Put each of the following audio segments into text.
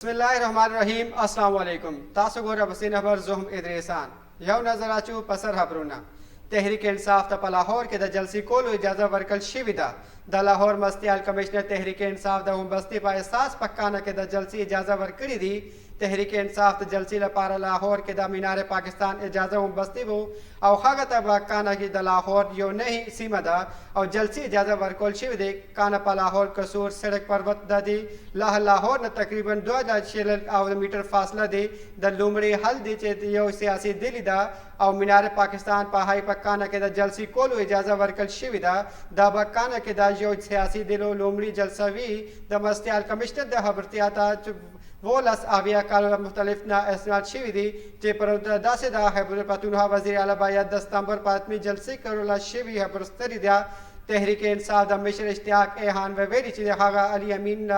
बिस्मिल्लाहिर्रहमानिर्रहीम अस्सलाम वालेकुम तासु गोरा बसीन खबर ज़ुहम इदरीसान यौ नजर आचू पसर हबरूना तहरीक इंसाफ द लाहौर के द जलसी कोलो इजाज़त वर्कल शिविदा द लाहौर मस्तियाल कमिश्नर तहरीक इंसाफ द बस्ती पा एहसास पक्काना के द जलसी इजाज़त वर्कड़ी दी तहरीक इंसाफ द जलसी लपारा लाहौर के द मीनार पाकिस्तान इजाज़त बस्ती वो और खागत पक्काना की द लाहौर यो नहीं सीमा दा और जलसी इजाज़त वर्कल शिविदे काना पा लाहौर कसूर सड़क पर्वत द दी लाहौर न तकरीबन 2.6 मीटर फासला दे द लुमड़ी हल दी चेत यो सियासी दिली दा और मीनार पाकिस्तान पहाई पक्काना के द जलसी कोलो इजाज़त वर्कल शिविदा द बक्काना के द यो सियासी दिलो लुमड़ी जलसवी द मस्तियाल कमिश्नर द हबरतियाता वो लस आविया काल मुख्तलिफ ना एसनात शिविदी जे पर दासे दा खैबर पख्तूनख्वा वज़ीर आला बाया 10 सितंबर पातमी जलसी करोला शिवी हबरस्तरी दा तहरीक इंसाफ द मिशर इश्तियाक एहान व वेरी चीज़ हागा अली अमीन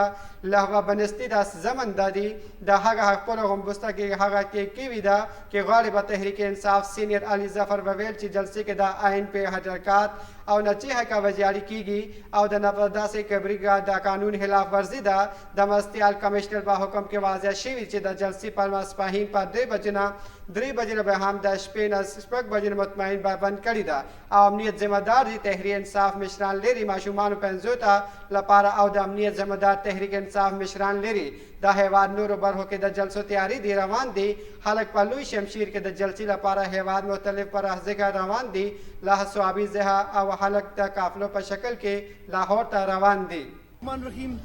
लहवा बनस्ती दा जमन दादी द हागा हकपोलो गम्बुस्ता के हागा के कीविदा के गालिब तहरीक इंसाफ सीनियर अली जफर ववेल ची जलसे के द आइन पे हरकत और नची है का वजारी की और द नपदा से कबरीगा द कानून खिलाफ वर्जी द मस्तियाल कमिश्नर बा हुक्म के वाजिया शिवी ची द जलसी पर मस्पाहीन पर 3 बजना बहाम द स्पेन स्पक बजन मुतमईन बा बंद करी दा अमनियत जिम्मेदार दी तहरीक इंसाफ मिश्रान लेरी माशुमान पेंजोता लपारा और द अमनियत जिम्मेदार तहरीक इंसाफ मिश्रान लेरी द हेवाद नूर बर हो के द जलसो तैयारी दी रवान दी हलक पल्लुई शमशीर के द जलसी लपारा हेवाद मुख्तलिफ पर हज़ेगा रवान दी लाह स्वाबी जहा और हलक द काफलों पर शक्ल के लाहौर ता रवान दी। रहीम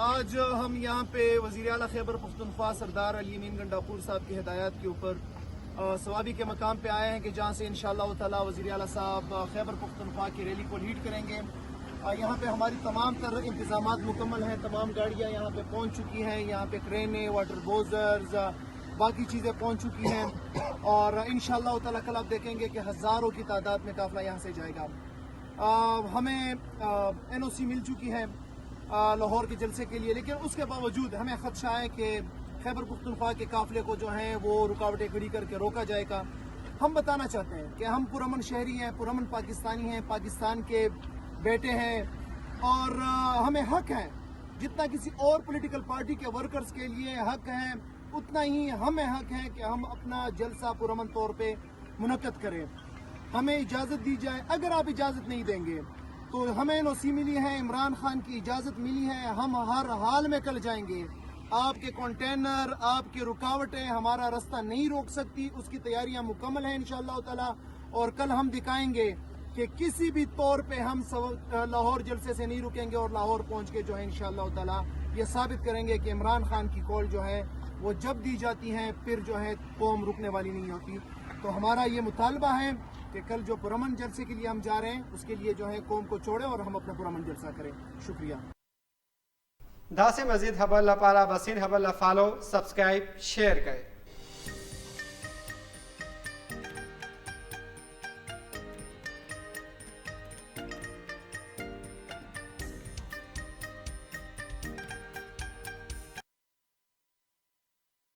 आज हम यहाँ पे वज़ीर आला खैबर पख्तूनख्वा सरदार अली अमीन गंडापुर साहब की हिदायत के ऊपर सवाबी के मकाम पे आए हैं कि जहाँ से इंशाअल्लाह ताला वज़ीर आला साहब खैबर पख्तूनख्वा की रैली को लीड करेंगे। यहाँ पे हमारी तमाम तरह इंतजामात मुकम्मल हैं, तमाम गाड़ियाँ यहाँ पे पहुँच चुकी हैं, यहाँ पे क्रेनें वाटर बोजर्स बाकी चीज़ें पहुँच चुकी हैं और इंशाअल्लाह ताला कल आप देखेंगे कि हज़ारों की तादाद में काफ़िला यहाँ से जाएगा। हमें NOC मिल चुकी है लाहौर के जलसे के लिए, लेकिन उसके बावजूद हमें खदशा है कि खैबर पख्तूनख्वा के काफिले को जो है वो रुकावटें खड़ी करके रोका जाएगा। हम बताना चाहते हैं कि हम पुरअमन शहरी हैं, पुरअमन पाकिस्तानी हैं, पाकिस्तान के बेटे हैं और हमें हक है जितना किसी और पॉलिटिकल पार्टी के वर्कर्स के लिए हक है उतना ही हमें हक है कि हम अपना जलसा पुरअमन तौर पे मुनक्कद करें। हमें इजाज़त दी जाए, अगर आप इजाज़त नहीं देंगे तो हमें NOC मिली है, इमरान खान की इजाज़त मिली है, हम हर हाल में कल जाएंगे। आपके कंटेनर आपकी रुकावटें हमारा रास्ता नहीं रोक सकती, उसकी तैयारियां मुकम्मल हैं इंशाअल्लाह ताला और कल हम दिखाएंगे कि किसी भी तौर पे हम लाहौर जलसे से नहीं रुकेंगे और लाहौर पहुंच के जो है इंशाअल्लाह ताला ये साबित करेंगे कि इमरान खान की कॉल जो है वो जब दी जाती है फिर जो है कौम रुकने वाली नहीं होती। तो हमारा ये मुतालबा है कि कल जो पुरअमन जलसे के लिए हम जा रहे हैं उसके लिए जो है कौम को छोड़े और हम अपना पुरअमन जलसा करें। शुक्रिया। दासे मजीद खबर लपारा बसीन खबर लफालो सब्सक्राइब शेयर करें।